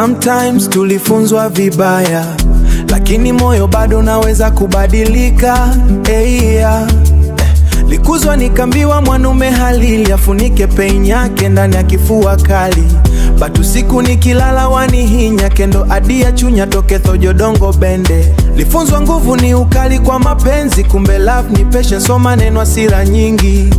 Sometimes tulifunzwa vibaya, lakini moyo bado naweza kubadilika. Yeah. Likuzwa nikambiwa mwanume halili afunike pain yake ndani ya kifua kali, batu siku nikilala wanihinya kendo adia chunya toke thojodongo bende. Lifunzwa nguvu ni ukali kwa mapenzi, kumbe love ni patience, so maneno asira nyingi.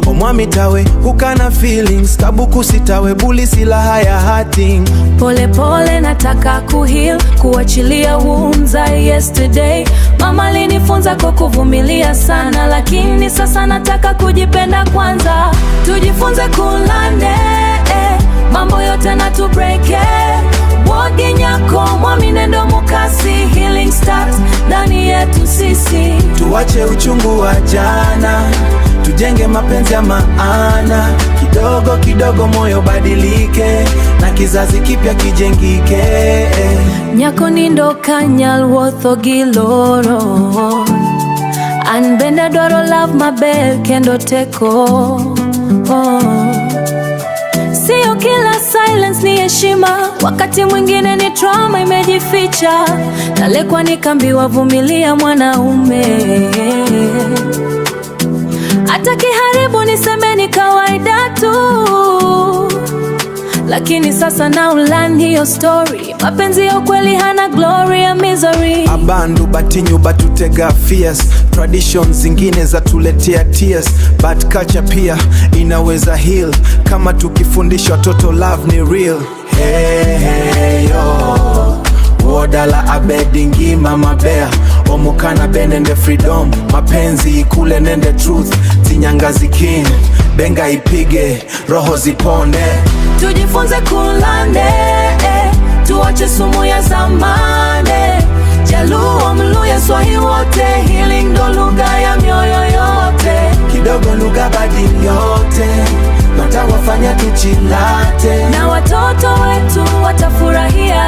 Omwami tawe hukana feelings, kabuku sitawe buli silaha ya hurting. Pole pole nataka kuheal, kuachilia wounds I yesterday. Mama alinifunza kwa kuvumilia sana, lakini sasa nataka kujipenda kwanza. Tujifunze kulande, mambo yote na tu break. Wodi nyako mwami nendo mukasi, healing starts ndani yetu sisi. Tuwache uchungu wa jana, tujenge mapenzi ya maana. Kidogo kidogo moyo badilike, na kizazi kipya kijengike. Nyako nindo kanyal wotho giloro, anbenda doro love mabel kendo teko. Sio kila silence ni heshima, wakati mwingine ni trauma imejificha. Nalekwa nikambiwa vumilia mwanaume, hata kiharibu niseme ni kawaida tu. Lakini sasa na ulan hiyo story, mapenzi ya ukweli hana glory ya misery. Abandu batinyu batutega fierce, traditions zingine za tuletea tears. But culture pia inaweza heal, kama tukifundisha watoto love ni real. Hey, hey, yo Wodala abedingi mama bear, omukana benende freedom. Mapenzi ikule nende truth, zinyangazi king. Benga ipige, roho zipone. Tujifunze kulande, tuwache sumu ya zamane. Jaluo mluya Swahili wote, healing ndo lugha ya mioyo yote. Kidogo lugha badili yote, matawafanya tuchilate, na watoto wetu watafurahia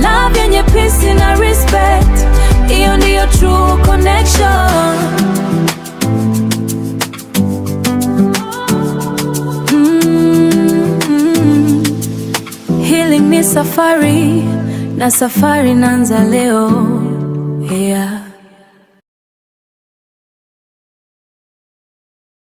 love yenye peace na respect. Iyo ndiyo true connection. Healing ni safari, na safari naanza leo. Yeah.